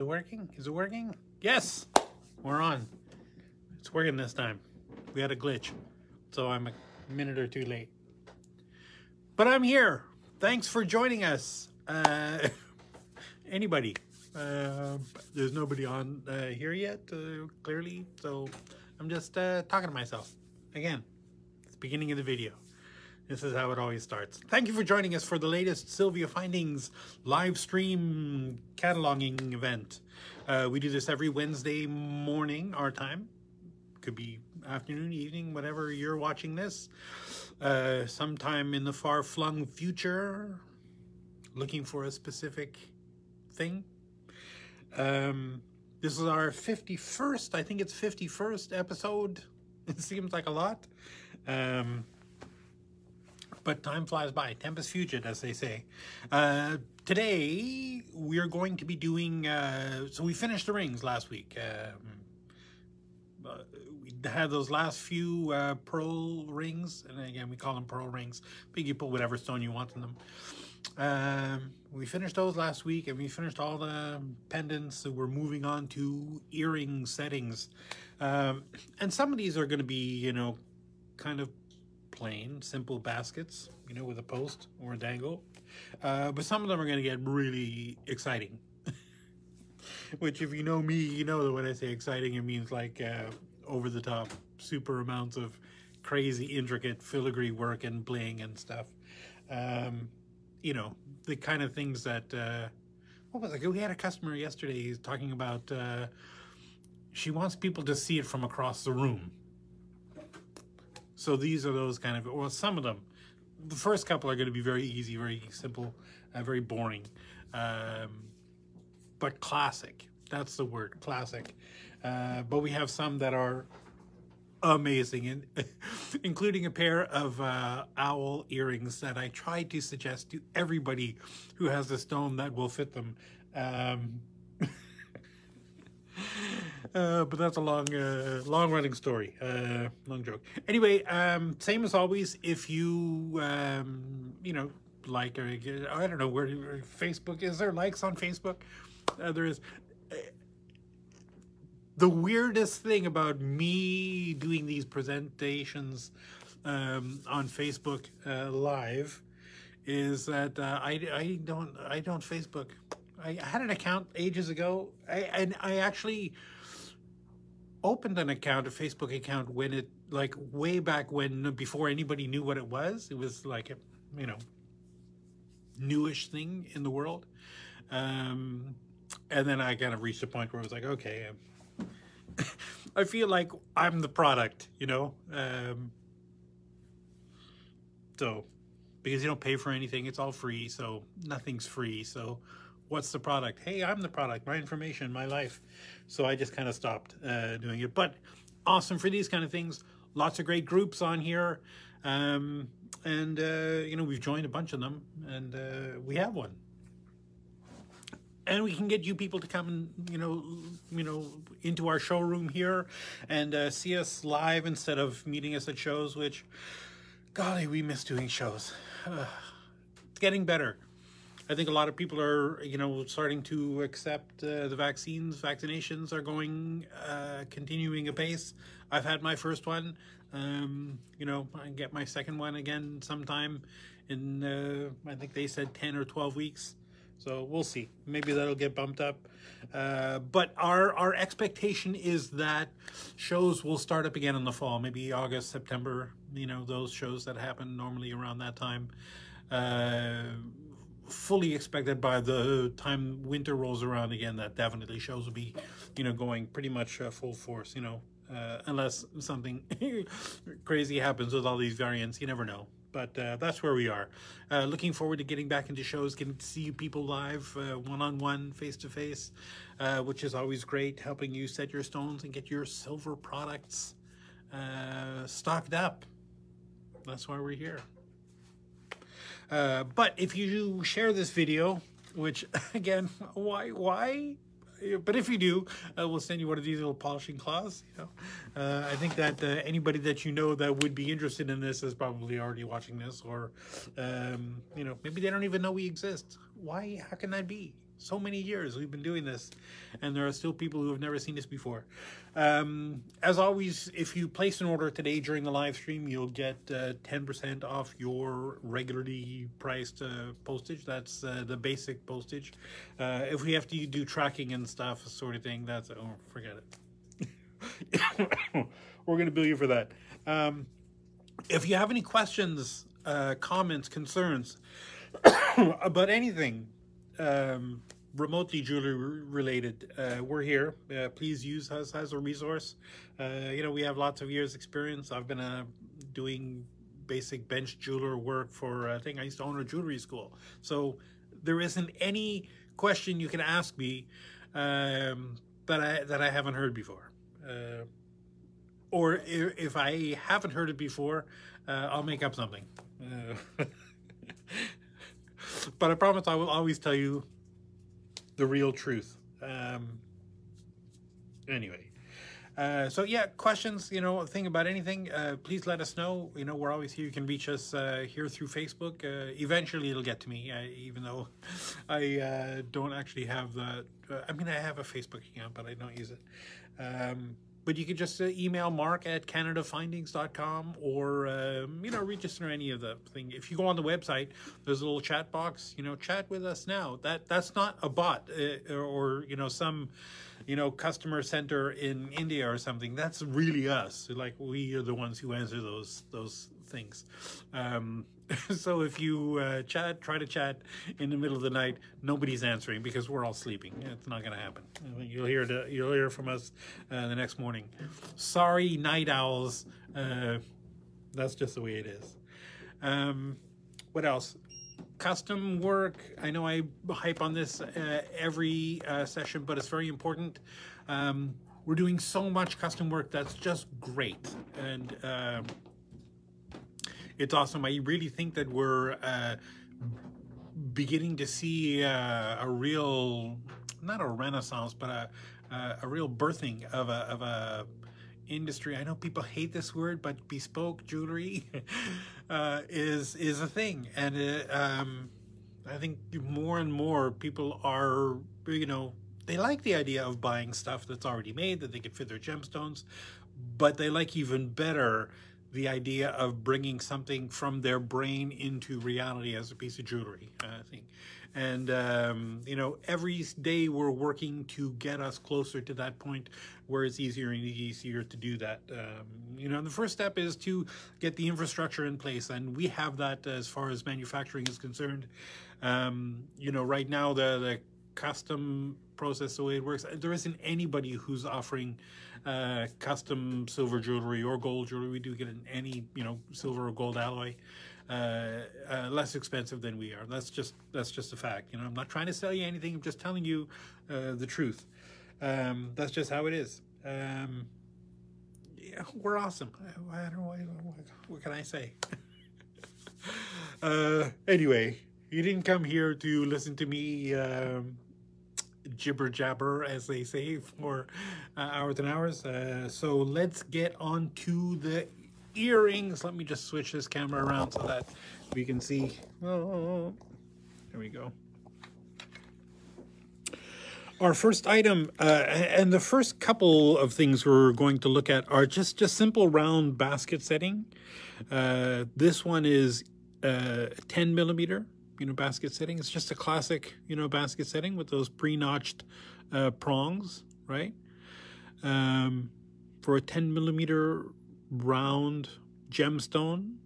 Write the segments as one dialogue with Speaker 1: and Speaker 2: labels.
Speaker 1: it working? Is it working? Yes, we're on. It's working this time. We had a glitch, so I'm a minute or two late. But I'm here. Thanks for joining us. Anybody? There's nobody on here yet, clearly, so I'm just talking to myself. Again, it's the beginning of the video. This is how it always starts. Thank you for joining us for the latest SilviaFindings live stream cataloging event. We do this every Wednesday morning, our time. Could be afternoon, evening, whatever you're watching this. Sometime in the far-flung future, looking for a specific thing. This is our 51st, I think it's 51st episode. It seems like a lot. But time flies by. Tempus fugit, as they say. Today, we're going to be doing... so we finished the rings last week. We had those last few pearl rings. And again, we call them pearl rings. But you put whatever stone you want in them. We finished those last week. And we finished all the pendants. So we're moving on to earring settings. And some of these are going to be, you know, kind of plain, simple baskets, you know, with a post or a dangle. But some of them are going to get really exciting. Which, if you know me, you know that when I say exciting, it means like over the top, super amounts of crazy, intricate filigree work and bling and stuff. You know, the kind of things that, what was it? We had a customer yesterday talking about, she wants people to see it from across the room. So these are those kind of, well, some of them. The first couple are going to be very easy, very simple, very boring. But classic. That's the word, classic. But we have some that are amazing, and including a pair of owl earrings that I tried to suggest to everybody who has a stone that will fit them. But that's a long-running story, long joke. Anyway, same as always, if you, you know, like, or, I don't know, where Facebook, is there likes on Facebook? There is. The weirdest thing about me doing these presentations on Facebook Live is that I don't Facebook. I had an account ages ago, and I actually opened an account, a Facebook account, when it, like, way back when, before anybody knew what it was. It was like a, you know, newish thing in the world. And then I kind of reached a point where I was like, okay, I feel like I'm the product, you know? So, because you don't pay for anything, it's all free, so nothing's free, so what's the product? Hey, I'm the product, my information, my life. So I just kind of stopped doing it. But awesome for these kind of things. Lots of great groups on here. And, you know, we've joined a bunch of them, and we have one. And we can get you people to come and, you know, into our showroom here and see us live instead of meeting us at shows, which, golly, we miss doing shows. It's getting better. I think a lot of people are, you know, starting to accept the vaccines. Vaccinations are going, continuing apace. I've had my first one. You know, I get my second one again sometime in, I think they said 10 or 12 weeks. So we'll see. Maybe that'll get bumped up. But our expectation is that shows will start up again in the fall, maybe August, September, you know, those shows that happen normally around that time. Fully expected by the time winter rolls around again that definitely shows will be, you know, going pretty much full force, you know, unless something crazy happens with all these variants. You never know. But that's where we are. Looking forward to getting back into shows, getting to see you people live, one-on-one, face-to-face, which is always great, helping you set your stones and get your silver products stocked up. That's why we're here. But if you share this video, which, again, why? But if you do, we'll send you one of these little polishing cloths. You know, I think that anybody that you know that would be interested in this is probably already watching this, or you know, maybe they don't even know we exist. Why? How can that be? So many years we've been doing this, and there are still people who have never seen this before. As always, if you place an order today during the live stream, you'll get 10% off your regularly priced postage. That's the basic postage. If we have to do tracking and stuff, sort of thing, that's, oh, forget it. We're going to bill you for that. If you have any questions, comments, concerns about anything remotely jewelry related, we're here. Please use us as a resource. You know, we have lots of years experience. I've been doing basic bench jeweler work for, I think I used to own a jewelry school. So there isn't any question you can ask me that I haven't heard before. Or if I haven't heard it before, I'll make up something. But I promise I will always tell you the real truth. Anyway, so yeah, questions, you know, think about anything, please let us know. You know, we're always here. You can reach us here through Facebook. Eventually it'll get to me, even though I don't actually have that. I mean, I have a Facebook account, but I don't use it. But you can just email mark@canadafindings.com, or, you know, reach us through any of the thing. If you go on the website, there's a little chat box, you know, chat with us now. That's not a bot or, you know, some, you know, customer center in India or something. That's really us. Like, we are the ones who answer those things. So if you try to chat in the middle of the night, nobody's answering because we're all sleeping. It's not going to happen. You'll hear from us the next morning. Sorry, night owls. That's just the way it is. What else? Custom work. I know I hype on this every session, but it's very important. We're doing so much custom work that's just great, and it's awesome. I really think that we're beginning to see a real, not a renaissance, but a real birthing of a industry. I know people hate this word, but bespoke jewelry is a thing, and I think more and more people are, you know, they like the idea of buying stuff that's already made that they can fit their gemstones, but they like even better the idea of bringing something from their brain into reality as a piece of jewelry, I think. And, you know, every day we're working to get us closer to that point where it's easier and easier to do that. You know, the first step is to get the infrastructure in place, and we have that as far as manufacturing is concerned. You know, right now the custom process, the way it works, there isn't anybody who's offering custom silver jewelry or gold jewelry. We do get in any, you know, silver or gold alloy, less expensive than we are. That's just a fact. You know, I'm not trying to sell you anything. I'm just telling you the truth. That's just how it is. Yeah, we're awesome. I don't know, what can I say? Anyway, you didn't come here to listen to me jibber jabber, as they say, for hours and hours. So let's get on to the earrings. Let me just switch this camera around so that we can see. Oh, there we go. Our first item, and the first couple of things we're going to look at are just simple round basket setting. This one is 10 millimeter, you know, basket setting. It's just a classic, you know, basket setting with those pre-notched prongs, right? For a 10 millimeter round gemstone.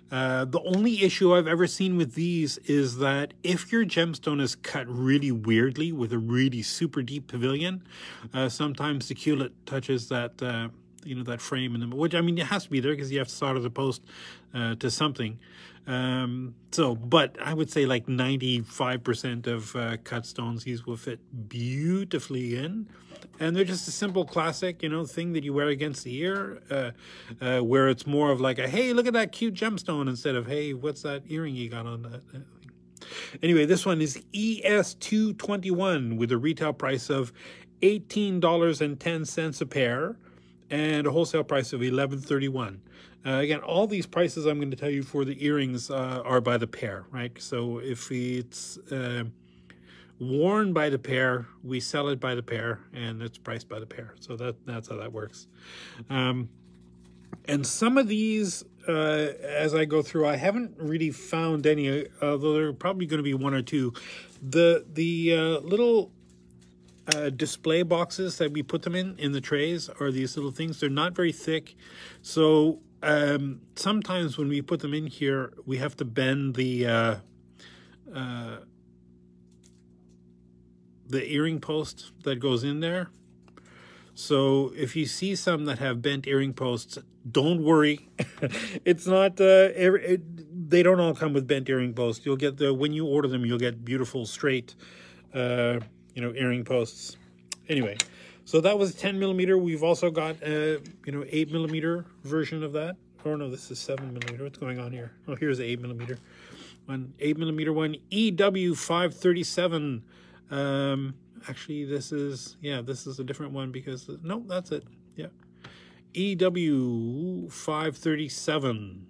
Speaker 1: The only issue I've ever seen with these is that if your gemstone is cut really weirdly with a really super deep pavilion, sometimes the culet touches that, you know, that frame in them, which, I mean, it has to be there because you have to solder the post to something. But I would say like 95% of cut stones, these will fit beautifully in. And they're just a simple classic, you know, thing that you wear against the ear, where it's more of like a, hey, look at that cute gemstone, instead of, hey, what's that earring you got on that thing? Anyway, this one is ES221 with a retail price of $18.10 a pair and a wholesale price of $11.31. Again, all these prices I'm going to tell you for the earrings are by the pair, right? So if it's worn by the pair, we sell it by the pair, and it's priced by the pair. So that's how that works. And some of these, as I go through, I haven't really found any, although there are probably going to be one or two. The little display boxes that we put them in the trays are these little things. They're not very thick, so sometimes when we put them in here, we have to bend the earring post that goes in there. So if you see some that have bent earring posts, don't worry. It's not they don't all come with bent earring posts. You'll get when you order them, you'll get beautiful straight earring posts. Anyway, so that was 10 millimeter. We've also got 8 millimeter version of that. Oh no, this is 7 millimeter. What's going on here? Oh, here's the 8 millimeter one. 8 millimeter one, EW 537. Actually, this is a different one because no, that's it. Yeah, EW 537,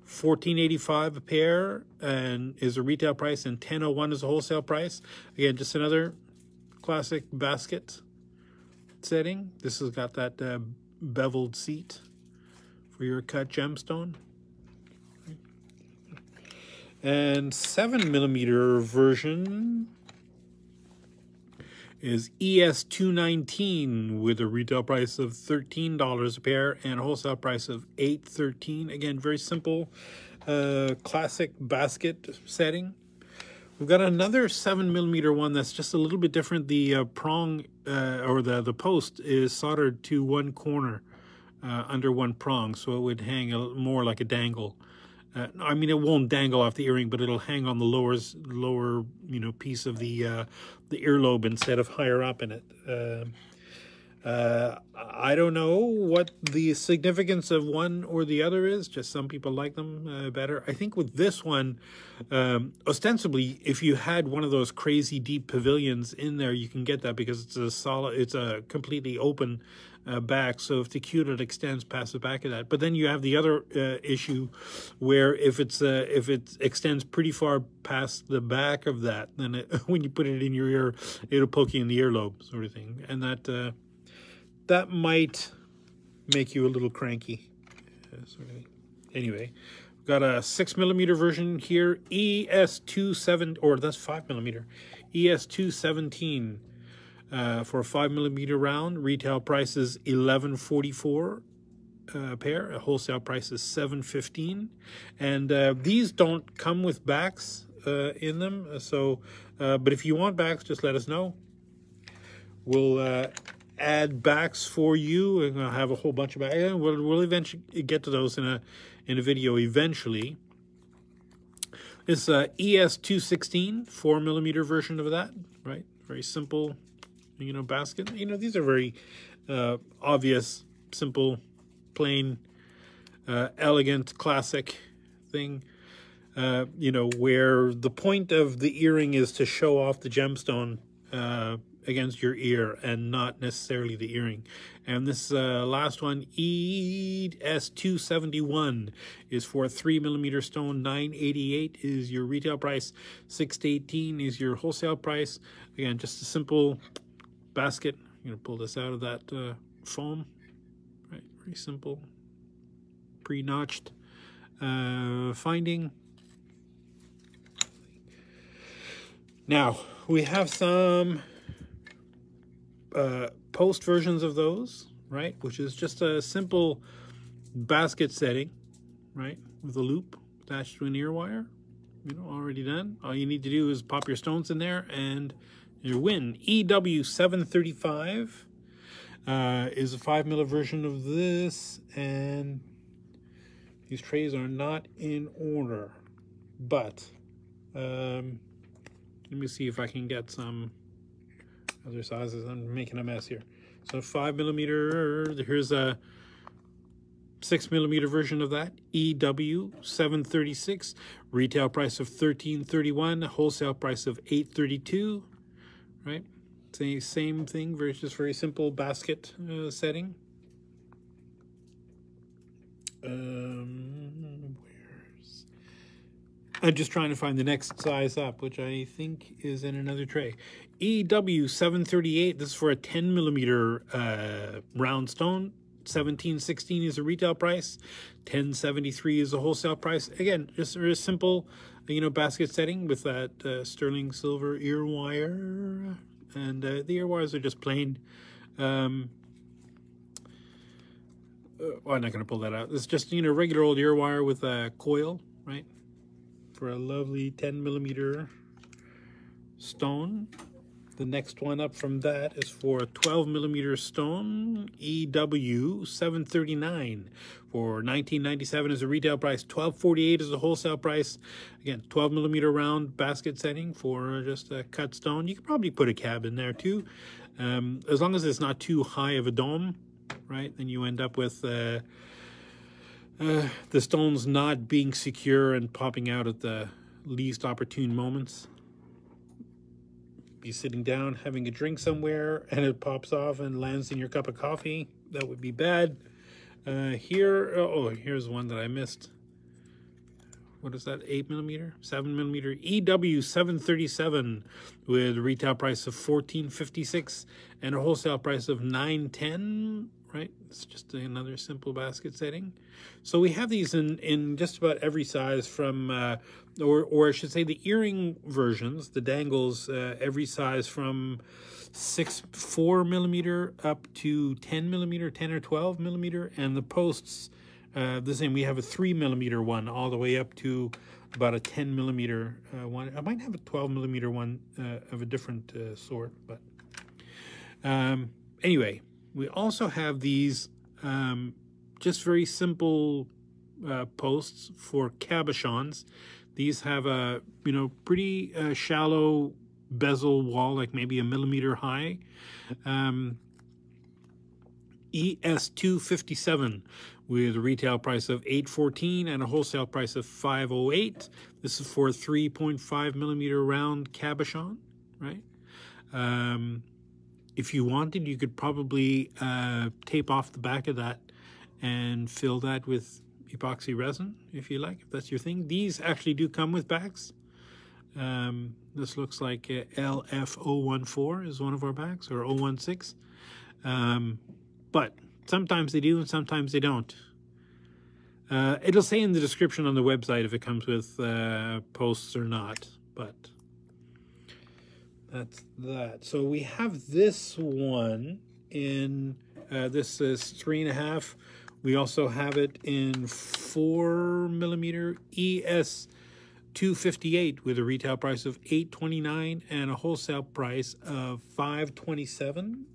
Speaker 1: $14.85 a pair, and is a retail price, and $10.01 is a wholesale price. Again, just another classic basket setting. This has got that beveled seat for your cut gemstone. And 7 millimeter version is ES219 with a retail price of $13 a pair and a wholesale price of $8.13. Again, very simple, classic basket setting. We've got another 7 millimeter one that's just a little bit different. The prong or the post is soldered to one corner under one prong, so it would hang more like a dangle. I mean, it won't dangle off the earring, but it'll hang on the lower piece of the earlobe instead of higher up in it. I don't know what the significance of one or the other is. Just some people like them better. I think with this one, ostensibly, if you had one of those crazy deep pavilions in there, you can get that because it's a completely open back. So if the Q-tip extends past the back of that, but then you have the other issue where if it extends pretty far past the back of that, then when you put it in your ear, it'll poke you in the earlobe, sort of thing, and that might make you a little cranky. Sort of thing. Anyway, we've got a 6 millimeter version here, ES27, or that's 5 millimeter, ES217. For a 5 millimeter round, retail price is $11.44 a pair. A wholesale price is $7.15, and these don't come with backs in them. So, but if you want backs, just let us know. We'll add backs for you, and I'll have a whole bunch of backs. We'll eventually get to those in a video eventually. This ES216 4 millimeter version of that, right? Very simple. Basket. These are very obvious, simple, plain, elegant, classic thing. Where the point of the earring is to show off the gemstone against your ear and not necessarily the earring. And this last one, ES271, is for a 3 millimeter stone. $9.88 is your retail price. $6.18 is your wholesale price. Again, just a simple basket. I'm going to pull this out of that foam. Right, very simple, pre-notched finding. Now we have some post versions of those, right, which is just a simple basket setting, right, with a loop attached to an ear wire. Already done. All you need to do is pop your stones in there and you win. EW735 is a 5 mil version of this, and these trays are not in order, but let me see if I can get some other sizes. I'm making a mess here. So 5 millimeter, here's a 6 millimeter version of that, EW736, retail price of $13.31, wholesale price of $8.32. Right, same thing. Very simple basket setting. I'm just trying to find the next size up, which I think is in another tray. EW738. This is for a 10 millimeter round stone. 1716 is the retail price. 1073 is the wholesale price. Again, just a very simple, basket setting with that sterling silver ear wire, and the ear wires are just plain. I'm not going to pull that out. It's just regular old ear wire with a coil, right? For a lovely 10 millimeter stone. The next one up from that is for a 12 millimeter stone, EW739 for 1997 is the retail price, 1248 is the wholesale price. Again, 12 millimeter round basket setting for just a cut stone. You could probably put a cab in there too, as long as it's not too high of a dome, right? Then you end up with the stones not being secure and popping out at the least opportune moments. Be sitting down having a drink somewhere and it pops off and lands in your cup of coffee. That would be bad. Here's one that I missed. What is that? 8 millimeter, 7 millimeter EW737 with a retail price of $14.56 and a wholesale price of $9.10. Right, it's just another simple basket setting. So we have these in just about every size, from or I should say the earring versions, the dangles, every size from 4 millimeter up to 10 millimeter, 10 or 12 millimeter, and the posts the same. We have a 3 millimeter one all the way up to about a 10 millimeter one. I might have a 12 millimeter one of a different sort, but anyway. We also have these just very simple posts for cabochons. These have a pretty shallow bezel wall, like maybe a millimeter high. ES257 with a retail price of $8.14 and a wholesale price of $5.08. This is for a 3.5 millimeter round cabochon, right? If you wanted, you could probably tape off the back of that and fill that with epoxy resin, if you like, if that's your thing. These actually do come with backs. This looks like LF014 is one of our backs, or 016. But sometimes they do and sometimes they don't. It'll say in the description on the website if it comes with posts or not, but that's that. So we have this one in, this is 3.5. We also have it in 4 millimeter ES258 with a retail price of $8.29 and a wholesale price of $5.27.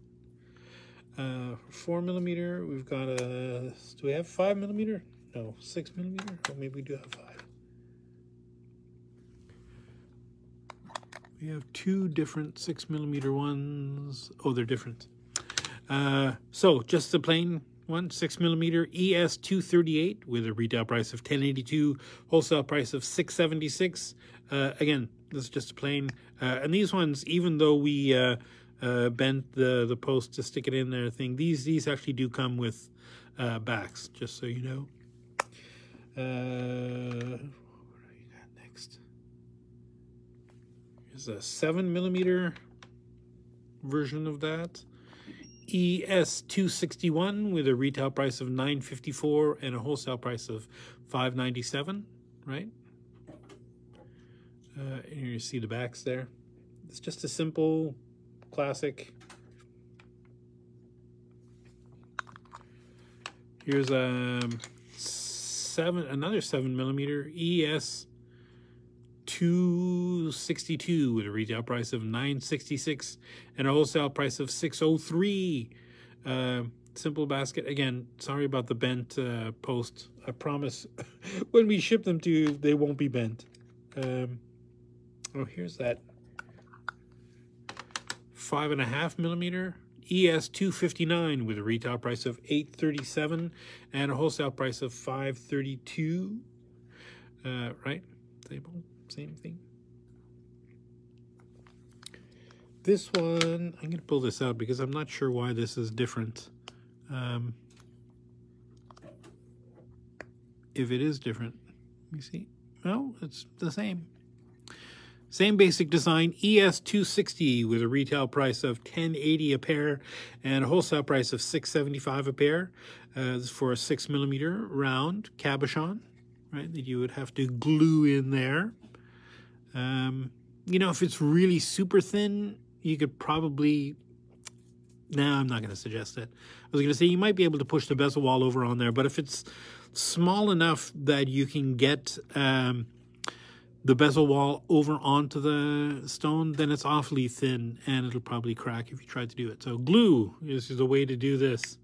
Speaker 1: 4 millimeter, we've got a, do we have 5 millimeter? No, 6 millimeter? Or maybe we do have 5. We have two different 6 millimeter ones. Oh, they're different. So just the plain one, 6 millimeter ES238 with a retail price of $10.82, wholesale price of $6.76. Again, this is just a plain. And these ones, even though we bent the post to stick it in there thing, these actually do come with backs, just so you know. What do you got next? Here's a 7 millimeter version of that. ES261 with a retail price of $9.54 and a wholesale price of $5.97, right? And here you see the backs there. It's just a simple, classic. Here's another 7 millimeter ES262 with a retail price of $9.66 and a wholesale price of $6.03. Simple basket. Again, sorry about the bent post. I promise when we ship them to you, they won't be bent. Oh, here's that 5.5 millimeter ES259 with a retail price of $8.37 and a wholesale price of $5.32. Right? Same thing. This one, I'm going to pull this out because I'm not sure why this is different. If it is different, let me see. No, it's the same. Same basic design, ES260 with a retail price of $10.80 a pair and a wholesale price of $6.75 a pair. This is for a 6mm round cabochon, right, that you would have to glue in there. You know, if it's really super thin, you could probably... No, I'm not going to suggest it. I was going to say you might be able to push the bezel wall over on there, but if it's small enough that you can get... the bezel wall over onto the stone, then it's awfully thin and it'll probably crack if you try to do it. So glue is the way to do this.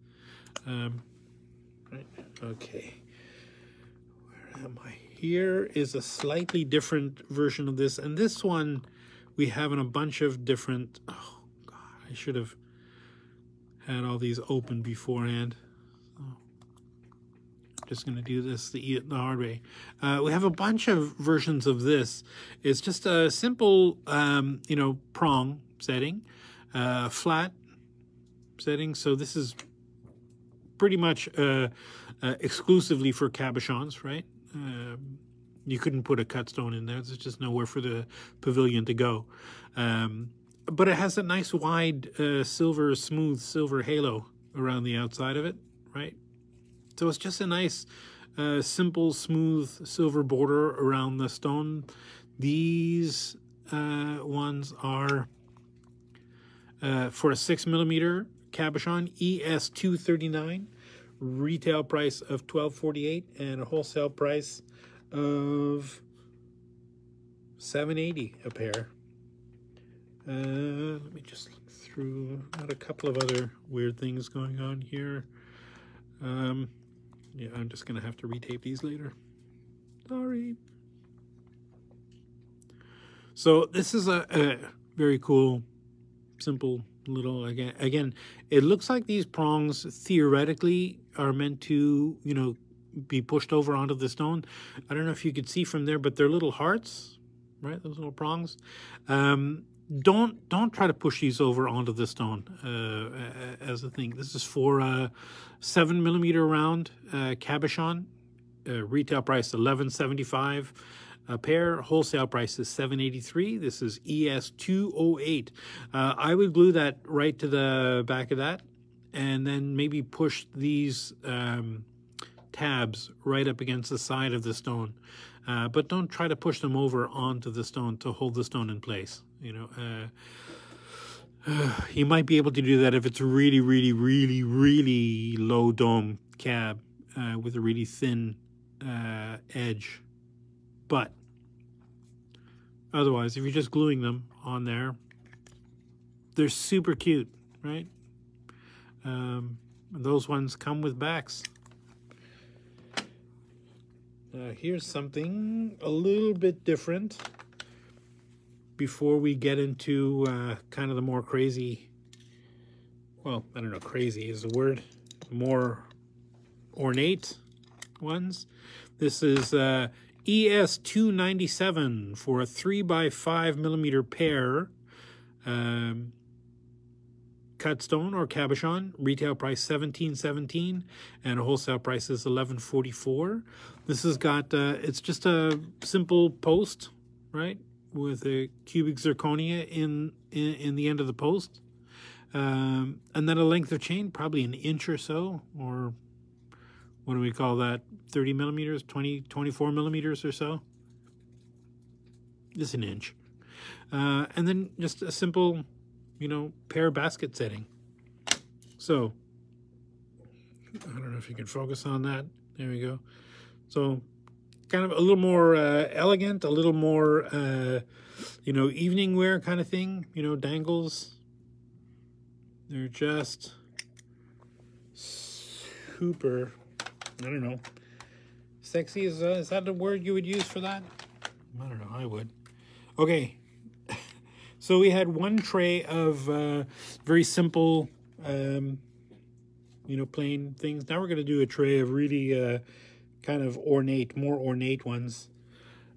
Speaker 1: Right. Okay. Where am I? Here is a slightly different version of this. And this one we have in a bunch of different... Oh, God, I should have had all these open beforehand. Just going to do this the hard way. We have a bunch of versions of this. It's just a simple, you know, prong setting, flat setting. So this is pretty much exclusively for cabochons, right? You couldn't put a cut stone in there. There's just nowhere for the pavilion to go. But it has a nice wide smooth silver halo around the outside of it, right? So it's just a nice, simple, smooth silver border around the stone. These ones are for a 6mm cabochon, ES239, retail price of $12.48 and a wholesale price of $7.80 a pair. Let me just look through. Got a couple of other weird things going on here. Yeah, I'm just going to have to retape these later. Sorry. So this is a very cool, simple little, again, it looks like these prongs theoretically are meant to, you know, be pushed over onto the stone. I don't know if you could see from there, but they're little hearts, right? Those little prongs. Don't try to push these over onto the stone as a thing. This is for a 7mm round cabochon. Retail price $11.75 a pair. Wholesale price is $7.83. This is ES208. I would glue that right to the back of that, and then maybe push these tabs right up against the side of the stone. But don't try to push them over onto the stone to hold the stone in place. You know, you might be able to do that if it's a really, really, really, really low dome cab with a really thin edge. But otherwise, if you're just gluing them on there, they're super cute, right? Those ones come with backs. Here's something a little bit different before we get into kind of the more crazy, well, I don't know, crazy is the word, more ornate ones. This is ES297 for a 3x5mm pair, cut stone or cabochon. Retail price $17.17 and a wholesale price is $11.44. This has got it's just a simple post, right, with a cubic zirconia in the end of the post, and then a length of chain, probably an inch or so, or what do we call that, 30mm, 24mm or so, just an inch, and then just a simple, you know, pear basket setting. So I don't know if you can focus on that. There we go. So kind of a little more elegant, a little more, you know, evening wear kind of thing, you know, dangles. They're just super, I don't know, sexy. Is that the word you would use for that? I don't know, I would. Okay. So we had one tray of very simple, you know, plain things. Now we're going to do a tray of really kind of ornate, more ornate ones.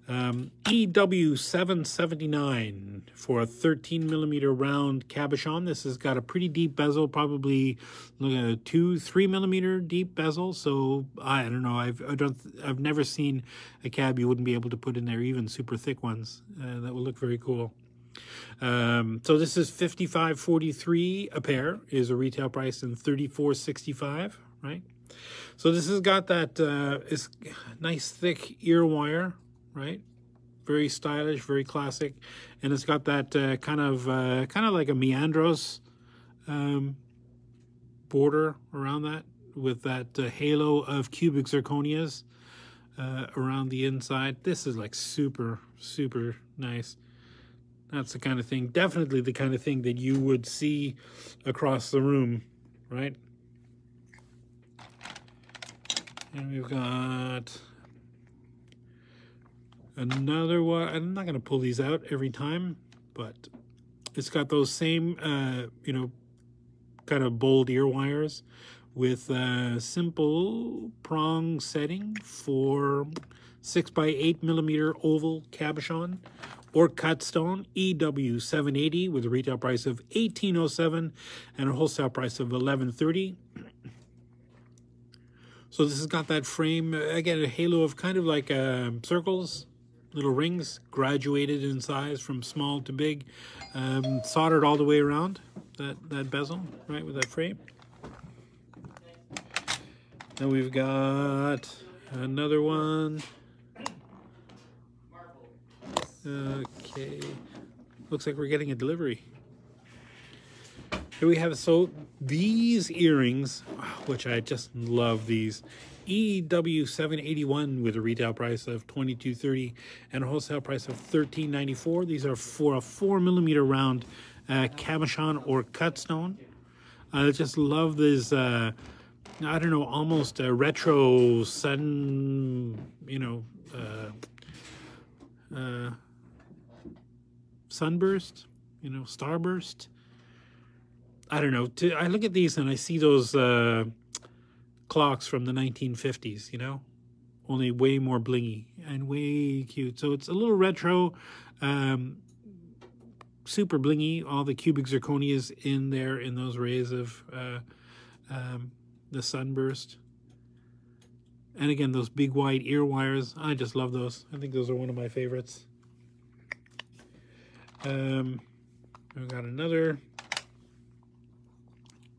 Speaker 1: EW779 for a 13mm round cabochon. This has got a pretty deep bezel, probably 2-3mm deep bezel. So I don't know. I've never seen a cab you wouldn't be able to put in there, even super thick ones. That will look very cool. So this is $55.43 a pair, is a retail price, and $34.65, right? So this has got that is nice thick ear wire, right? Very stylish, very classic, and it's got that kind of like a Meandros border around that, with that halo of cubic zirconias around the inside. This is like super nice. That's the kind of thing, definitely the kind of thing that you would see across the room, right? And we've got another one. I'm not going to pull these out every time, but it's got those same, you know, kind of bold ear wires with a simple prong setting for 6x8mm oval cabochon or cut stone, EW780, with a retail price of $18.07 and a wholesale price of $11.30. So this has got that frame, again, a halo of kind of like circles, little rings, graduated in size from small to big, soldered all the way around that bezel, right, with that frame. Then we've got another one. Okay, looks like we're getting a delivery. Here we have, so these earrings, which I just love these, EW781 with a retail price of $22.30 and a wholesale price of $13.94. These are for a 4mm round cabochon or cut stone. I just love this, I don't know, almost a retro sun, you know, sunburst, you know, starburst. I don't know. I look at these and I see those clocks from the 1950s, you know, only way more blingy and way cute. So it's a little retro, super blingy. All the cubic zirconias in there in those rays of the sunburst. And again, those big wide ear wires. I just love those. I think those are one of my favorites. We've got another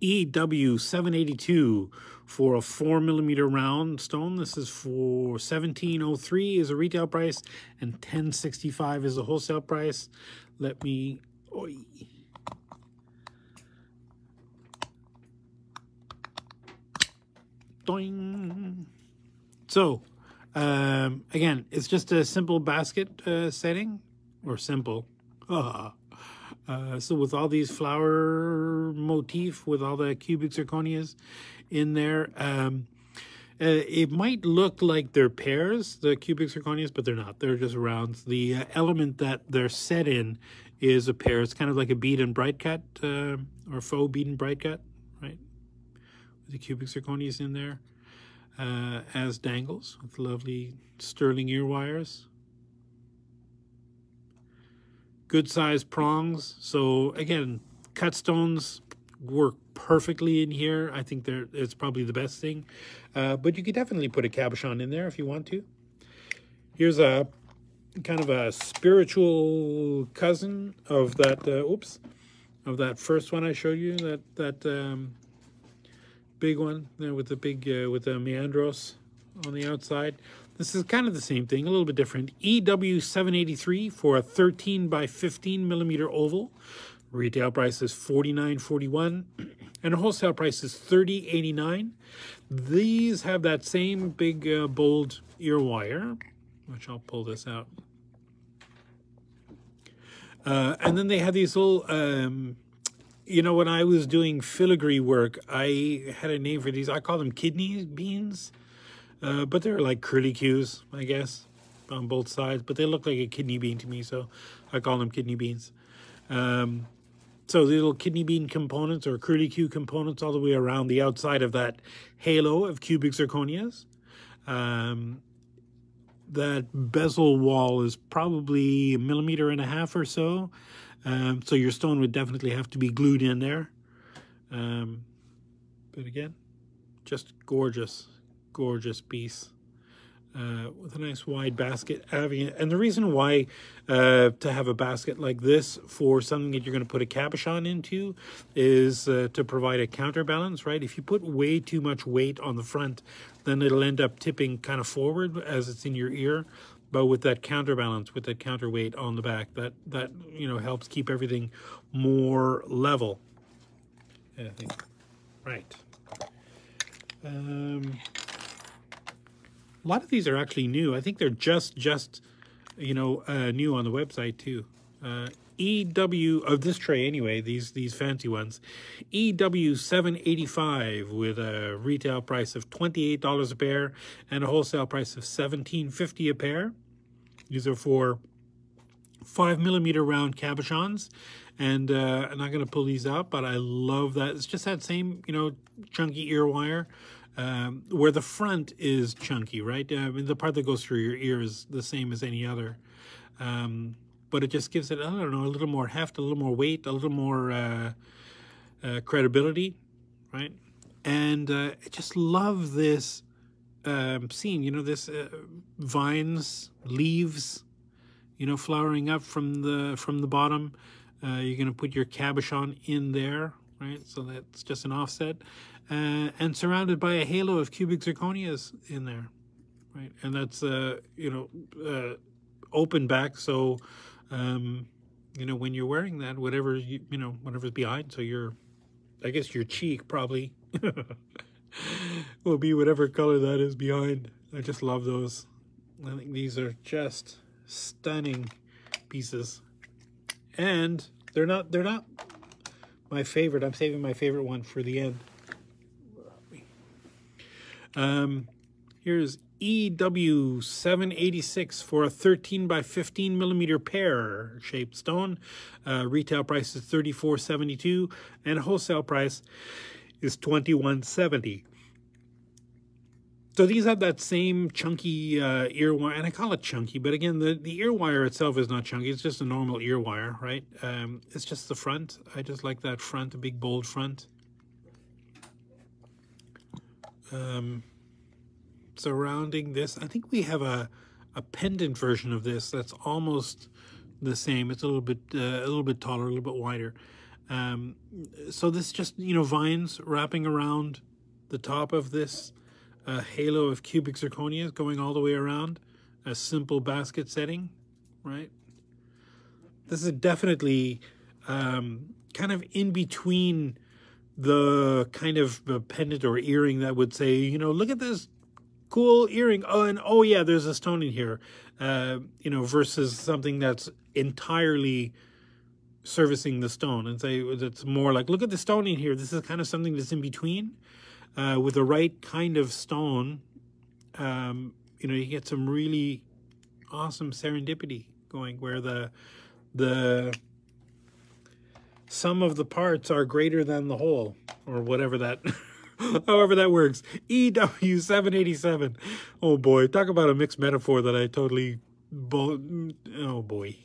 Speaker 1: EW782 for a 4mm round stone. This is for $17.03 is a retail price and $10.65 is a wholesale price. Let me... Oi. Doing. So, again, it's just a simple basket setting, or simple. So with all these flower motif, with all the cubic zirconias in there, it might look like they're pairs, the cubic zirconias, but they're not. They're just rounds. The element that they're set in is a pair. It's kind of like a bead and bright cut, or faux bead and bright cut, right? With the cubic zirconias in there as dangles with lovely sterling ear wires. Good size prongs. So again, cut stones work perfectly in here. I think it's probably the best thing. But you could definitely put a cabochon in there if you want to. Here's a kind of a spiritual cousin of that, of that first one I showed you, that big one there with the big, with the Meandros on the outside. This is kind of the same thing, a little bit different. EW783 for a 13x15mm oval. Retail price is $49.41 and a wholesale price is $30.89. These have that same big bold ear wire, which I'll pull this out. And then they have these little, you know, when I was doing filigree work, I had a name for these. I call them kidney beans. But they're like curlicues, I guess, on both sides. But they look like a kidney bean to me, so I call them kidney beans. So the little kidney bean components or curlicue components all the way around the outside of that halo of cubic zirconias. that bezel wall is probably 1.5 millimeters or so. So your stone would definitely have to be glued in there. But again, just gorgeous, gorgeous piece. With a nice wide basket. And the reason why to have a basket like this for something that you're going to put a cabochon into is to provide a counterbalance, right? If you put way too much weight on the front, then it'll end up tipping kind of forward as it's in your ear. But with that counterbalance, with that counterweight on the back, that you know, helps keep everything more level. I think, right. A lot of these are actually new. I think they're just you know, new on the website too. EW of this tray anyway. These fancy ones. EW 785 with a retail price of $28 a pair and a wholesale price of $17.50 a pair. These are for 5 millimeter round cabochons, and I'm not going to pull these out, but I love that. It's just that same, you know, chunky ear wire. Where the front is chunky, right? The part that goes through your ear is the same as any other. But it just gives it, I don't know, a little more heft, a little more weight, a little more credibility, right? And I just love this scene, you know, this vines, leaves, you know, flowering up from the bottom. You're going to put your cabochon in there, right? So that's just an offset. And surrounded by a halo of cubic zirconias in there, right? And that's, you know, open back. So, you know, when you're wearing that, whatever, you know, whatever's behind. So I guess your cheek probably will be whatever color that is behind. I just love those. I think these are just stunning pieces. And they're not my favorite. I'm saving my favorite one for the end. Here's EW 786 for a 13 by 15 millimeter pear shaped stone. Retail price is $34.72 and wholesale price is $21.70. So these have that same chunky ear wire, and I call it chunky, but again, the ear wire itself is not chunky. It's just a normal ear wire, right? It's just the front. I just like that front, a big bold front. Surrounding this, I think we have a pendant version of this that's almost the same. It's a little bit taller, a little bit wider. So this just, you know, vines wrapping around the top of this halo of cubic zirconias going all the way around. A simple basket setting, right? This is definitely kind of in between the kind of pendant or earring that would say, you know, look at this cool earring. Oh, and oh yeah, there's a stone in here. You know, versus something that's entirely servicing the stone, and say it's more like, look at the stone in here. This is kind of something that's in between. With the right kind of stone, you know, you get some really awesome serendipity going where the sum of the parts are greater than the whole, or whatever that, however that works. EW 787. Oh boy, talk about a mixed metaphor that I totally, oh boy.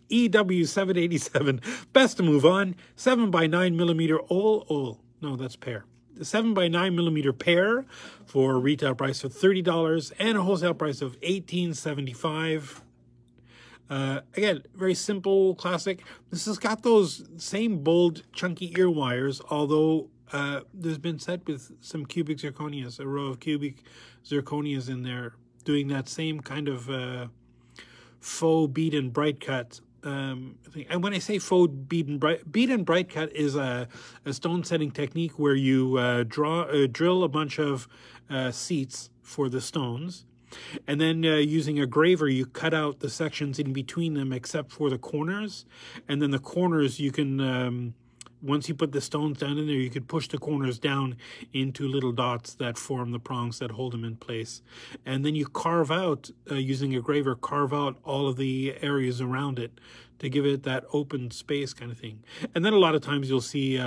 Speaker 1: EW 787. Best to move on. 7 by 9 millimeter no, that's pear. The 7 by 9 millimeter pear for a retail price of $30 and a wholesale price of $18.75. Again, very simple, classic. This has got those same bold, chunky ear wires, although there's been set with some cubic zirconias, a row of cubic zirconias in there, doing that same kind of faux bead and bright cut thing. And when I say faux bead and bright cut is a stone setting technique where you drill a bunch of seats for the stones. And then using a graver, you cut out the sections in between them except for the corners. And then the corners you can, once you put the stones down in there, you could push the corners down into little dots that form the prongs that hold them in place. And then you carve out, using a graver, carve out all of the areas around it to give it that open space kind of thing. And then a lot of times you'll see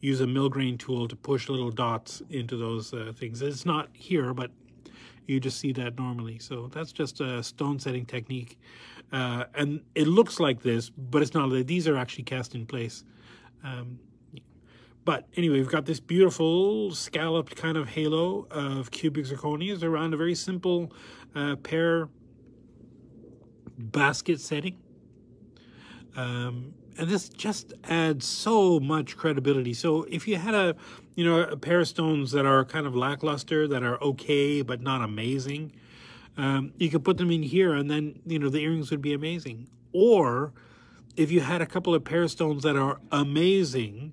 Speaker 1: use a mill grain tool to push little dots into those things. It's not here, but you just see that normally. So that's just a stone setting technique. And it looks like this, but it's not. These are actually cast in place. But anyway, we've got this beautiful scalloped kind of halo of cubic zirconias around a very simple pear basket setting. And this just adds so much credibility. So if you had a pair of stones that are kind of lackluster, that are okay but not amazing, you could put them in here, and then the earrings would be amazing. Or if you had a couple of pair of stones that are amazing,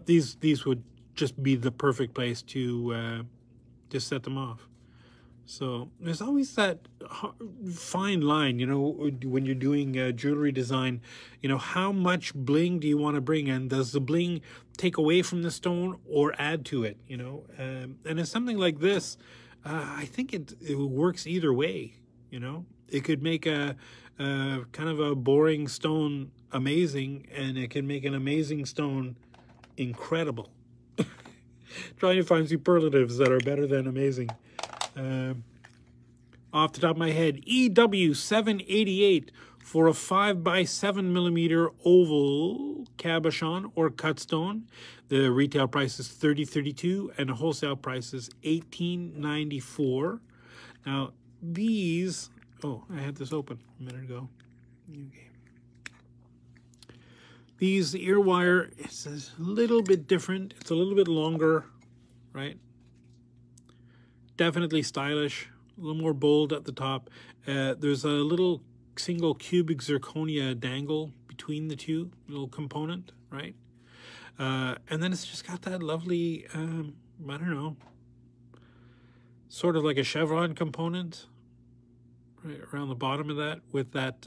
Speaker 1: these would just be the perfect place to set them off. So there's always that fine line, when you're doing jewelry design, how much bling do you want to bring, and does the bling take away from the stone or add to it, and in something like this, I think it works either way. It could make a kind of a boring stone amazing, and it can make an amazing stone incredible. Trying to find superlatives that are better than amazing. Off the top of my head, EW788 for a 5x7mm oval cabochon or cut stone. The retail price is $30.32 and the wholesale price is $18.94. Now these, oh, I had this open a minute ago. Okay. These ear wire, it's a little bit different. It's a little bit longer, right? Definitely stylish, a little more bold at the top. There's a little single cubic zirconia dangle between the two, little component, right? And then it's just got that lovely, I don't know, sort of like a chevron component right around the bottom of that with that,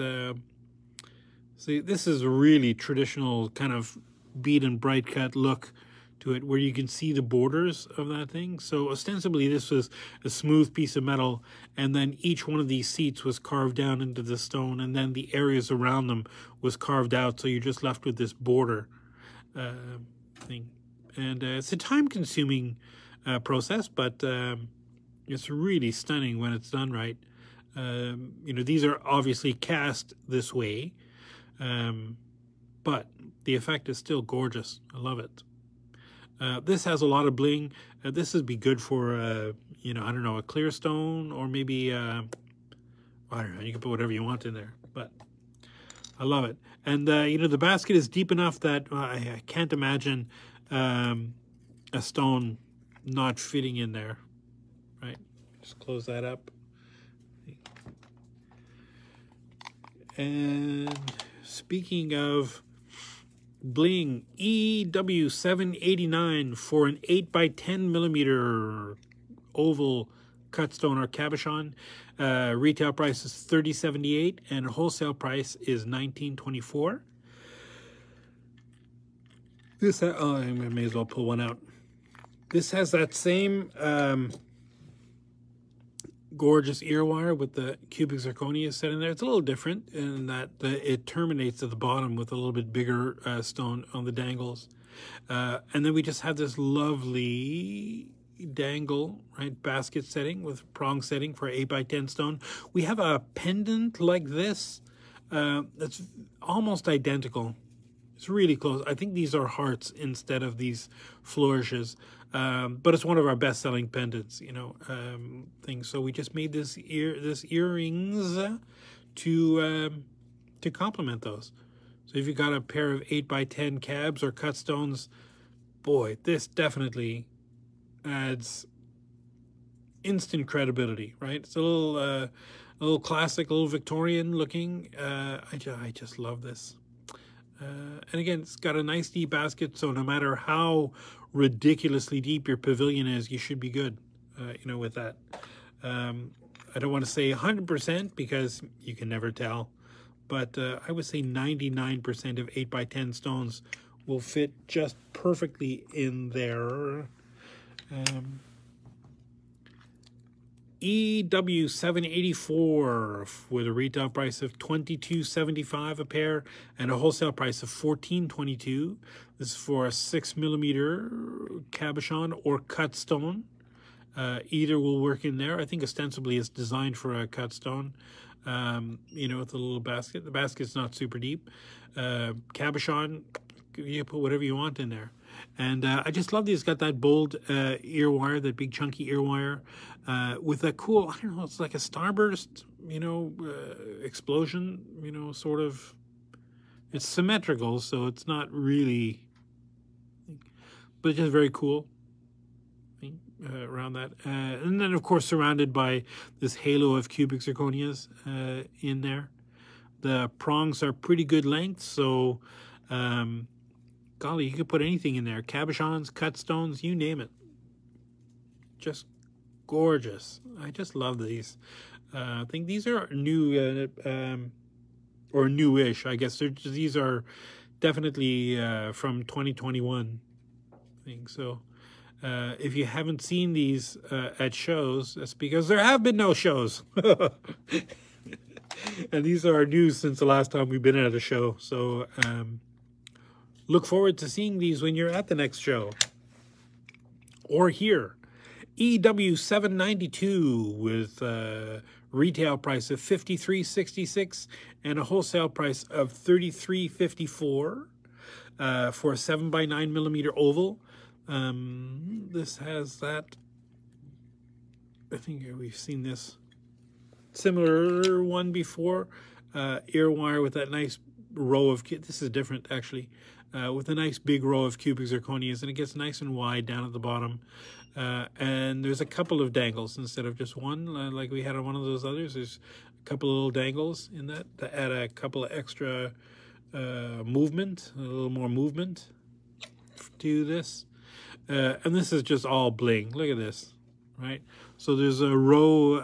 Speaker 1: see, this is a really traditional kind of bead and bright cut look to it, where you can see the borders of that thing. So ostensibly this was a smooth piece of metal, and then each one of these seats was carved down into the stone, and then the areas around them was carved out, so you're just left with this border thing. And it's a time-consuming process, but it's really stunning when it's done right. These are obviously cast this way, but the effect is still gorgeous. I love it. This has a lot of bling. This would be good for, I don't know, a clear stone, or maybe, I don't know, you can put whatever you want in there, but I love it. And, the basket is deep enough that I can't imagine a stone not fitting in there, right? Just close that up. And speaking of bling, EW789 for an 8x10mm oval cut stone or cabochon. Retail price is $30.78 and wholesale price is $19.24. This, I may as well pull one out. This has that same gorgeous ear wire with the cubic zirconia set in there. It's a little different in that it terminates at the bottom with a little bit bigger stone on the dangles. And then we just have this lovely dangle, right, basket setting with prong setting for 8x10 stone. We have a pendant like this that's almost identical. It's really close. I think these are hearts instead of these flourishes. But it's one of our best-selling pendants, things. So we just made this earrings to complement those. So if you got a pair of 8x10 cabs or cut stones, boy, this definitely adds instant credibility, right? It's a little classic, a little Victorian looking. I just love this. And again, it's got a nice deep basket, so no matter how ridiculously deep your pavilion is, you should be good, with that. I don't want to say 100% because you can never tell, but I would say 99% of 8x10 stones will fit just perfectly in there. EW784 with a retail price of $22.75 a pair and a wholesale price of $14.22. This is for a 6mm cabochon or cut stone. Either will work in there. I think ostensibly it's designed for a cut stone, you know, with a little basket. The basket's not super deep. Cabochon, you put whatever you want in there. And I just love these. It's got that bold ear wire, that big chunky ear wire, with that cool, I don't know, it's like a starburst, you know, explosion, you know, sort of. It's symmetrical, so it's not really, but it's just very cool around that. And then, of course, surrounded by this halo of cubic zirconias in there. The prongs are pretty good length, so golly, you could put anything in there. Cabochons, cut stones, you name it. Just gorgeous. I just love these. I think these are new, or newish, I guess. These are definitely from 2021, I think. So if you haven't seen these at shows, that's because there have been no shows. And these are new since the last time we've been at a show. So look forward to seeing these when you're at the next show. Or here. EW792 with retail price of $53.66 and a wholesale price of $33.54 for a 7x9 millimeter oval. This has that, I think we've seen this similar one before, ear wire with that nice row of, this is different actually, with a nice big row of cubic zirconias, and it gets nice and wide down at the bottom. And there's a couple of dangles instead of just one, like we had on one of those others. There's a couple of little dangles in that to add a couple of extra movement, a little more movement to this. And this is just all bling. Look at this, right? So there's a row,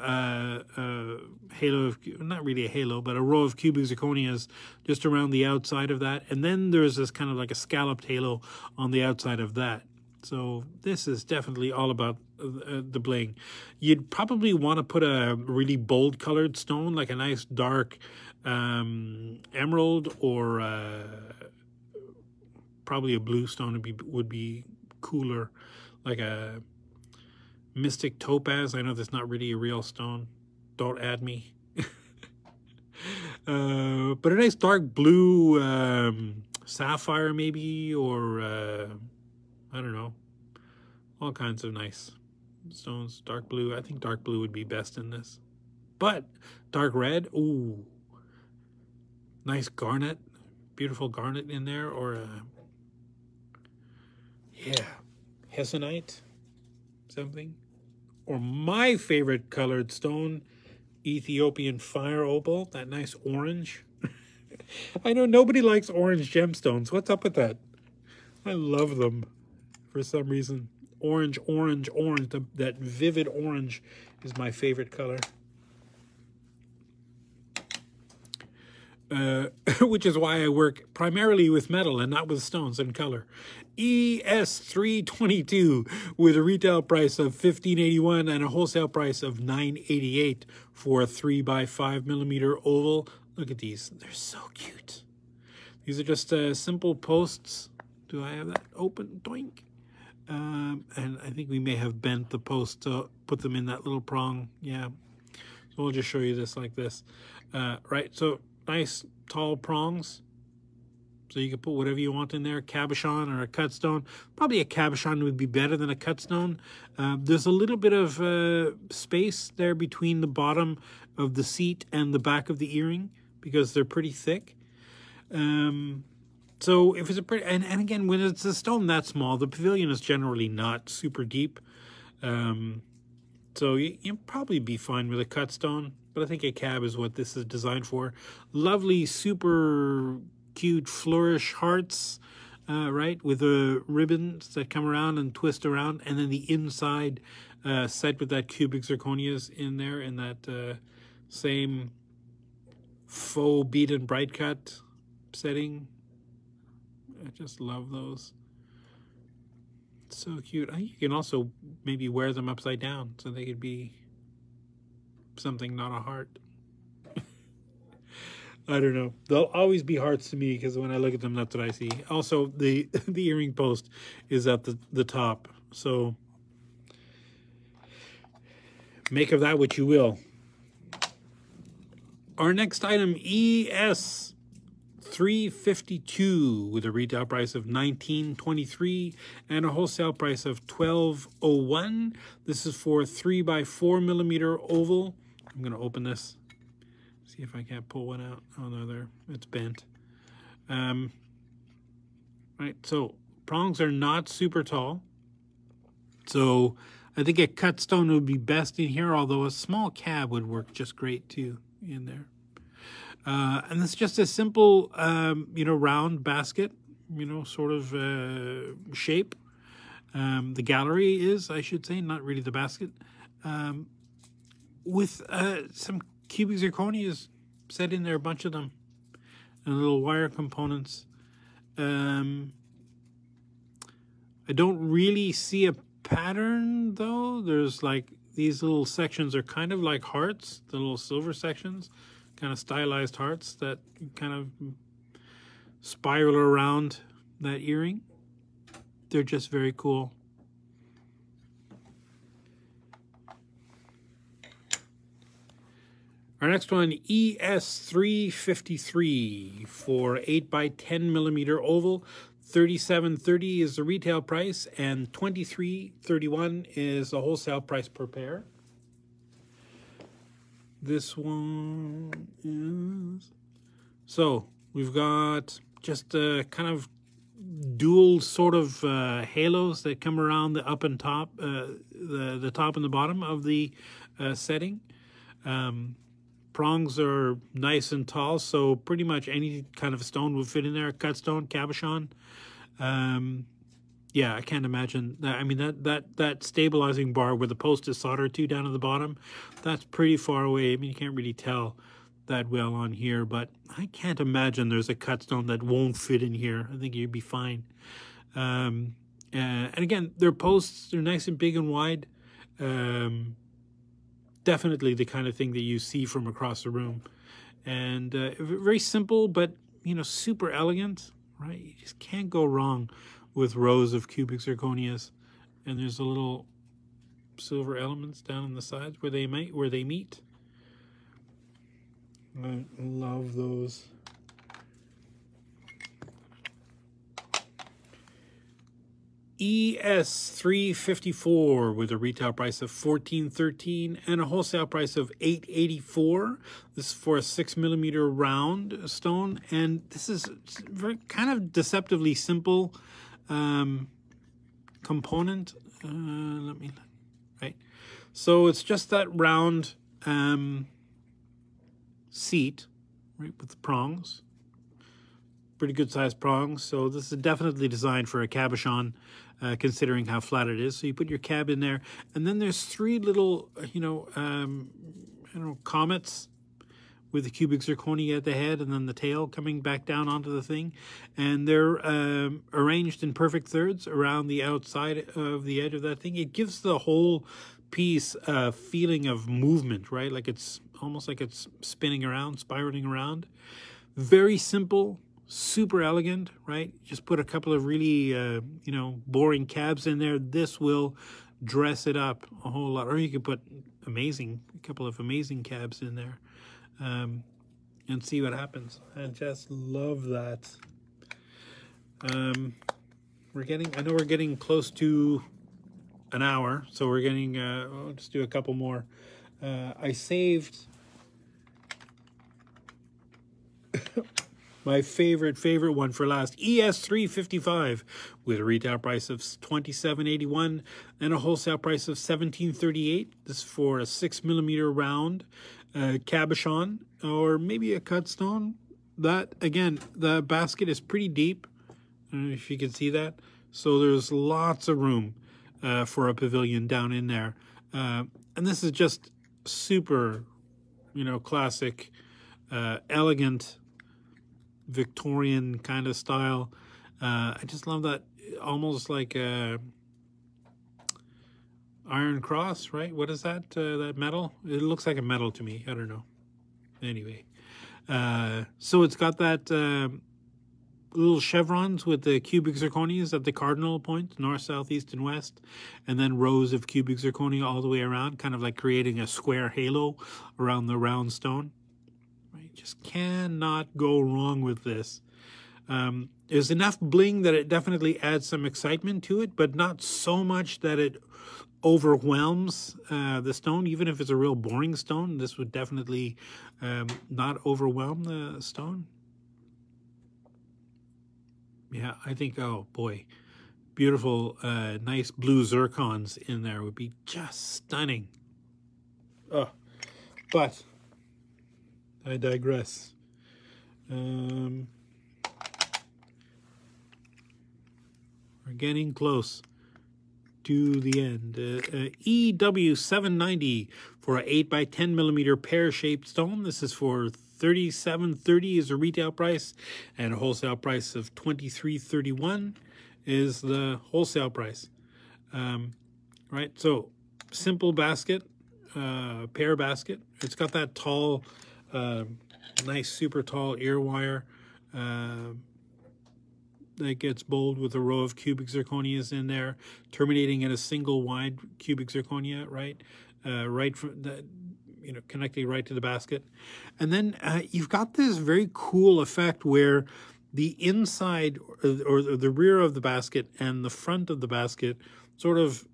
Speaker 1: halo of, not really a halo, but a row of cubic zirconias just around the outside of that. And then there's this kind of like a scalloped halo on the outside of that. So this is definitely all about the bling. You'd probably want to put a really bold colored stone, like a nice dark emerald, or probably a blue stone would be cooler, like a mystic topaz. I know that's not really a real stone. Don't add me. But a nice dark blue sapphire maybe, or I don't know, all kinds of nice stones. Dark blue, I think dark blue would be best in this. But dark red, ooh, nice garnet, beautiful garnet in there, or yeah, hessonite, something. Or my favorite colored stone, Ethiopian fire opal, that nice orange. I know nobody likes orange gemstones. What's up with that? I love them. For some reason, orange, orange, orange, that vivid orange is my favorite color. Which is why I work primarily with metal and not with stones and color. ES322 with a retail price of $15.81 and a wholesale price of $9.88 for a 3x5 millimeter oval. Look at these. They're so cute. These are just simple posts. Do I have that open? Doink. And I think we may have bent the post to put them in that little prong. Yeah. So we'll just show you this like this. Right. So nice tall prongs. So you can put whatever you want in there. Cabochon or a cut stone. Probably a cabochon would be better than a cut stone. There's a little bit of space there between the bottom of the seat and the back of the earring because they're pretty thick. So if it's a pretty, and again, when it's a stone that small, the pavilion is generally not super deep. So you'll probably be fine with a cut stone, but I think a cab is what this is designed for. Lovely, super cute flourish hearts, right, with the ribbons that come around and twist around, and then the inside set with that cubic zirconias in there, in that same faux bead and bright cut setting. I just love those. So cute. I think you can also maybe wear them upside down so they could be something, not a heart. I don't know. They'll always be hearts to me because when I look at them, that's what I see. Also, the earring post is at the top. So Make of that what you will. Our next item, ES 352 with a retail price of $19.23 and a wholesale price of $12.01. This is for a 3x4 millimeter oval. I'm going to open this. See if I can't pull one out. Oh no, there, it's bent. Right, so prongs are not super tall. So I think a cut stone would be best in here, although a small cab would work just great too in there. And it's just a simple, you know, round basket, you know, sort of shape. The gallery is, I should say, not really the basket. With some cubic zirconias set in there, a bunch of them, and little wire components. I don't really see a pattern, though. There's like, these little sections are kind of like hearts, the little silver sections. Kind of stylized hearts that kind of spiral around that earring. They're just very cool. Our next one, ES353 for 8x10 millimeter oval. $37.30 is the retail price and $23.31 is the wholesale price per pair. This one is... So, we've got just kind of dual sort of halos that come around the up and top, the top and the bottom of the setting. Prongs are nice and tall, so pretty much any kind of stone would fit in there. Cut stone, cabochon. Yeah, I can't imagine that. I mean, that stabilizing bar where the post is soldered to down at the bottom, that's pretty far away. I mean, you can't really tell that well on here, but I can't imagine there's a cut stone that won't fit in here. I think you'd be fine. And again, their posts, they're nice and big and wide. Definitely the kind of thing that you see from across the room. And very simple, but, you know, super elegant, right? You just can't go wrong with rows of cubic zirconias, and there's a little silver elements down on the sides where they meet. I love those. ES354 with a retail price of $14.13 and a wholesale price of $8.84. This is for a 6 millimeter round stone, and this is very kind of deceptively simple component. Let me, right. So it's just that round seat, right, with the prongs. Pretty good sized prongs. So this is definitely designed for a cabochon, considering how flat it is. So you put your cab in there, and then there's three little, you know, I don't know, comets with the cubic zirconia at the head and then the tail coming back down onto the thing. And they're arranged in perfect thirds around the outside of the edge of that thing. It gives the whole piece a feeling of movement, right? Like it's almost like it's spinning around, spiraling around. Very simple, super elegant, right? Just put a couple of really, you know, boring cabs in there. This will dress it up a whole lot. Or you could put a couple of amazing cabs in there. And see what happens. I just love that. I know we're getting close to an hour, so we're getting, I'll just do a couple more. I saved my favorite one for last, ES355 with a retail price of $27.81 and a wholesale price of $17.38. This is for a 6 millimeter round cabochon or maybe a cut stone. That, again, the basket is pretty deep. I don't know if you can see that. So there's lots of room for a pavilion down in there. And this is just super, you know, classic, elegant, Victorian kind of style. I just love that, almost like a Iron Cross, right? What is that? That metal? It looks like a metal to me. I don't know. Anyway, so it's got that little chevrons with the cubic zirconias at the cardinal points, north, south, east, and west, and then rows of cubic zirconia all the way around, kind of like creating a square halo around the round stone. Right? Just cannot go wrong with this. There's enough bling that it definitely adds some excitement to it, but not so much that it overwhelms the stone. Even if it's a real boring stone, this would definitely not overwhelm the stone. Yeah, I think, oh boy, beautiful, nice blue zircons in there would be just stunning. Oh, but I digress. We're getting close to the end. EW790 for an 8 by 10 millimeter pear-shaped stone. This is for $37.30 is the retail price, and a wholesale price of $23.31 is the wholesale price. Right, so simple basket, pear basket. It's got that tall, nice, super tall ear wire that gets bowled with a row of cubic zirconias in there, terminating in a single wide cubic zirconia, right? Right from the, you know, connecting right to the basket. And then you've got this very cool effect where the inside or the rear of the basket and the front of the basket sort of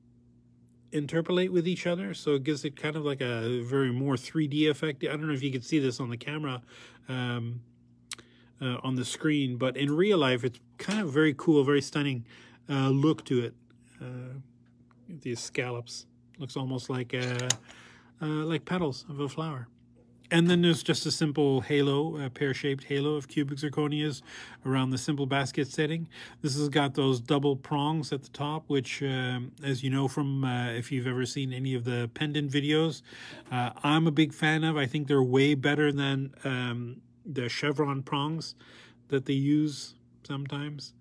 Speaker 1: interpolate with each other. So it gives it kind of like a very more 3D effect. I don't know if you can see this on the camera, on the screen, but in real life, it's kind of very cool, very stunning look to it. These scallops. Looks almost like petals of a flower. And then there's just a simple halo, a pear-shaped halo of cubic zirconias around the simple basket setting. This has got those double prongs at the top, which, as you know from if you've ever seen any of the pendant videos, I'm a big fan of. I think they're way better than the chevron prongs that they use sometimes.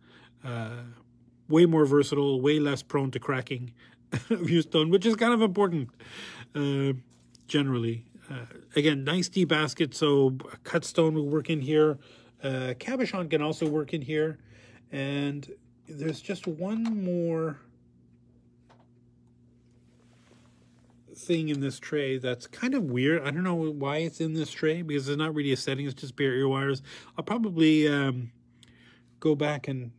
Speaker 1: Way more versatile, way less prone to cracking of your stone, which is kind of important generally. Again, nice deep basket, so a cut stone will work in here. Cabochon can also work in here. And there's just one more thing in this tray that's kind of weird. I don't know why it's in this tray, because it's not really a setting, it's just bare ear wires. I'll probably go back and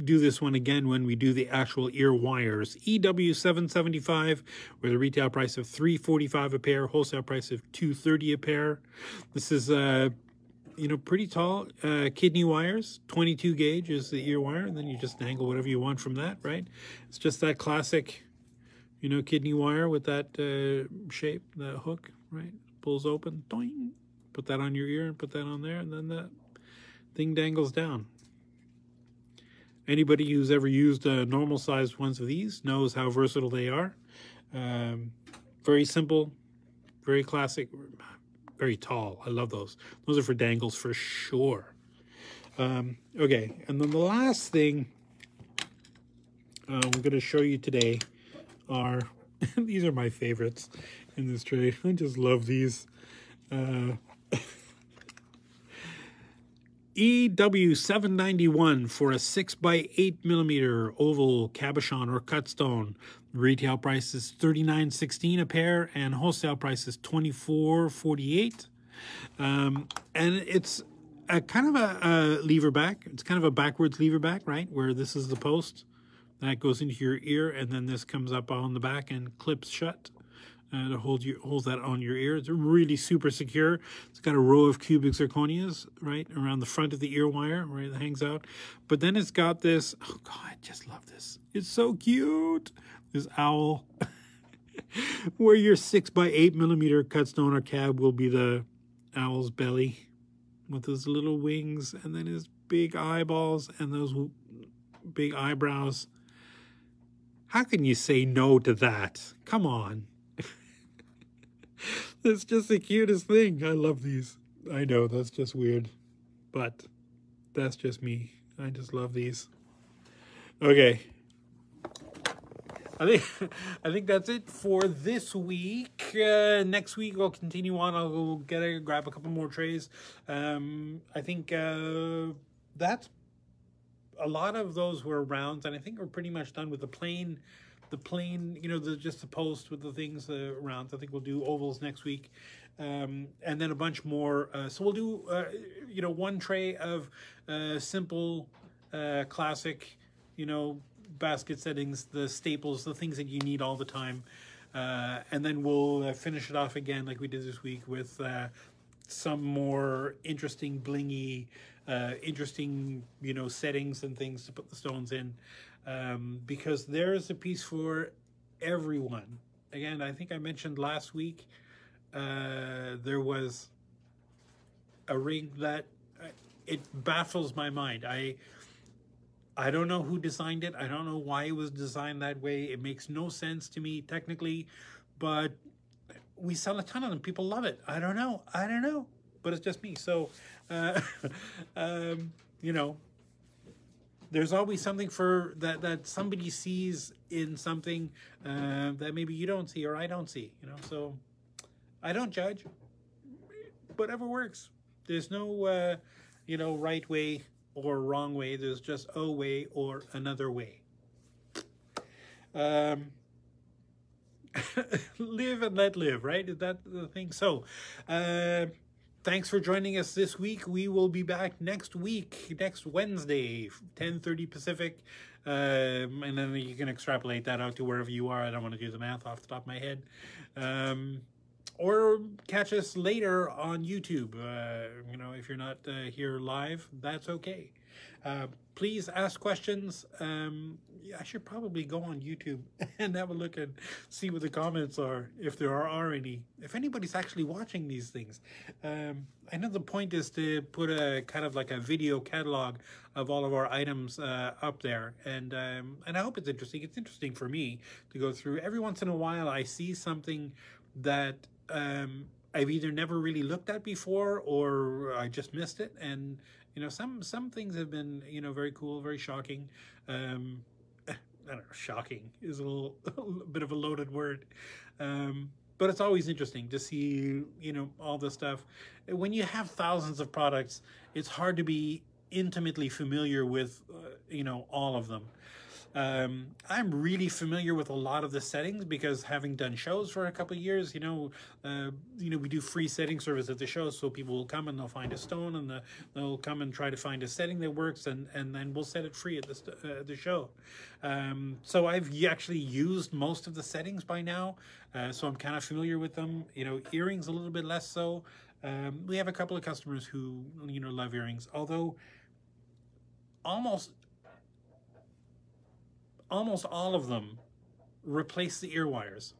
Speaker 1: do this one again when we do the actual ear wires. EW775 with a retail price of $3.45 a pair, wholesale price of $2.30 a pair. This is you know, pretty tall kidney wires. 22 gauge is the ear wire, and then you just dangle whatever you want from that, right? It's just that classic, you know, kidney wire with that shape, that hook, right? Pulls open, doing. Put that on your ear and put that on there, and then that thing dangles down. Anybody who's ever used normal sized ones of these knows how versatile they are. Very simple, very classic, very tall. I love those. Those are for dangles for sure. Okay, and then the last thing I'm going to show you today are, these are my favorites in this tray. I just love these. EW791 for a 6 by 8 millimeter oval cabochon or cut stone. Retail price is $39.16 a pair, and wholesale price is $24.48. And it's a kind of a lever back. It's kind of a backwards lever back, right? Where this is the post that goes into your ear, and then this comes up on the back and clips shut. To holds that on your ear. It's really super secure. It's got a row of cubic zirconias right around the front of the ear wire where it hangs out. But then it's got this, oh God, I just love this. It's so cute. This owl where your 6 by 8 millimeter cut stone or cab will be the owl's belly with his little wings and then his big eyeballs and those big eyebrows. How can you say no to that? Come on. It's just the cutest thing. I love these. I know, that's just weird. But that's just me. I just love these. Okay. I think that's it for this week. Next week I'll continue on. I'll go grab a couple more trays. I think that's a lot of those were rounds, and I think we're pretty much done with the plain, you know, just the post with the things rounds. I think we'll do ovals next week, and then a bunch more. So we'll do, you know, one tray of simple, classic, you know, basket settings, the staples, the things that you need all the time, and then we'll finish it off again like we did this week with some more interesting blingy, interesting, you know, settings and things to put the stones in, because there's a piece for everyone. Again, I think I mentioned last week, there was a ring that it baffles my mind. I don't know who designed it. I don't know why it was designed that way. It makes no sense to me technically, but we sell a ton of them. People love it. I don't know, but it's just me. So, you know, there's always something for that somebody sees in something that maybe you don't see or I don't see, you know. So I don't judge. Whatever works. There's no, you know, right way or wrong way. There's just a way or another way. Live and let live, right? Is that the thing? So, thanks for joining us this week. We will be back next week, next Wednesday, 10:30 Pacific. And then you can extrapolate that out to wherever you are. I don't want to do the math off the top of my head. Or catch us later on YouTube. You know, if you're not here live, that's okay. Please ask questions. I should probably go on YouTube and have a look and see what the comments are, if there are any. If anybody's actually watching these things. I know the point is to put a kind of like a video catalog of all of our items up there, and I hope it's interesting. It's interesting for me to go through. Every once in a while, I see something that I've either never really looked at before or I just missed it, and you know, some things have been, you know, very cool, very shocking. I don't know, shocking is a little bit of a loaded word, but it's always interesting to see, you know, all this stuff. When you have thousands of products, it's hard to be intimately familiar with, you know, all of them. I'm really familiar with a lot of the settings because having done shows for a couple of years, you know, we do free setting service at the show, so people will come and they'll find a stone and they'll come and try to find a setting that works, and then we'll set it free at the show. So I've actually used most of the settings by now, so I'm kind of familiar with them. You know, earrings a little bit less so. We have a couple of customers who, you know, love earrings, although almost all of them replace the ear wires.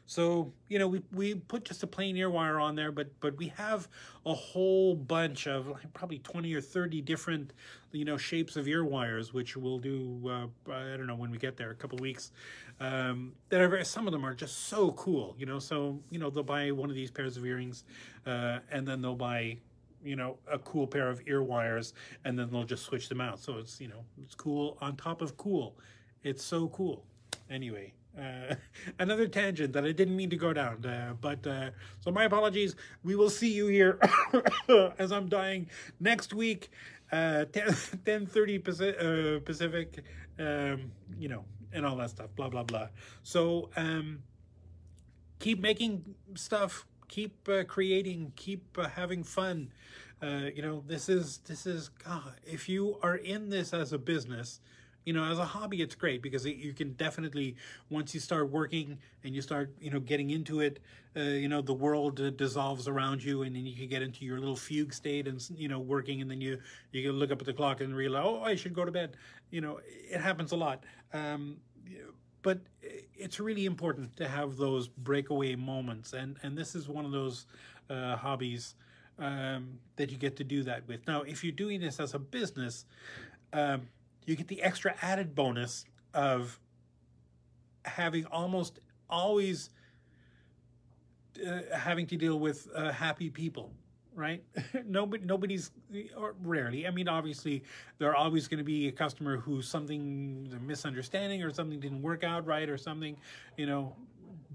Speaker 1: So, you know, we put just a plain ear wire on there, but we have a whole bunch of like probably 20 or 30 different, you know, shapes of ear wires, which we'll do, I don't know, when we get there, a couple of weeks. That are some of them are just so cool, you know. So, you know, they'll buy one of these pairs of earrings, and then they'll buy, you know, a cool pair of ear wires, and then they'll just switch them out. So it's, you know, it's cool on top of cool. It's so cool. Anyway, another tangent that I didn't mean to go down, so my apologies. We will see you here as I'm dying next week, 10:30 Pacific, you know, and all that stuff, blah, blah, blah. So keep making stuff, keep creating, keep having fun. You know, this is God, if you are in this as a business, you know, as a hobby, it's great because you can definitely, once you start working and you start, you know, getting into it, you know, the world dissolves around you, and then you can get into your little fugue state and, you know, working, and then you can look up at the clock and realize, oh, I should go to bed. You know, it happens a lot. But it's really important to have those breakaway moments, and this is one of those hobbies that you get to do that with. Now, if you're doing this as a business, you get the extra added bonus of having almost always having to deal with happy people, right? Nobody's, or rarely. I mean, obviously, there are always going to be a customer who's something, a misunderstanding, or something didn't work out right, or something, you know.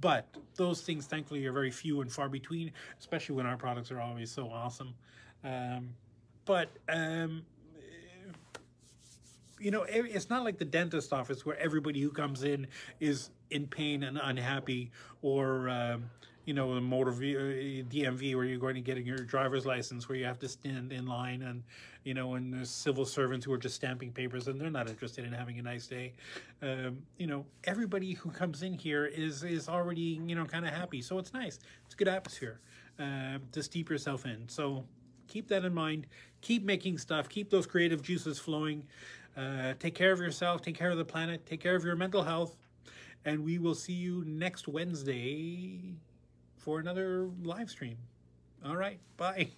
Speaker 1: But those things, thankfully, are very few and far between, especially when our products are always so awesome. But you know, it's not like the dentist office where everybody who comes in is in pain and unhappy, or you know, a DMV where you're going to get your driver's license, where you have to stand in line, and you know, and there's civil servants who are just stamping papers and they're not interested in having a nice day. You know, everybody who comes in here is already, you know, kind of happy, so it's nice. It's a good atmosphere to steep yourself in. So keep that in mind. Keep making stuff. Keep those creative juices flowing. Take care of yourself. Take care of the planet. Take care of your mental health. And we will see you next Wednesday for another live stream. All right. Bye.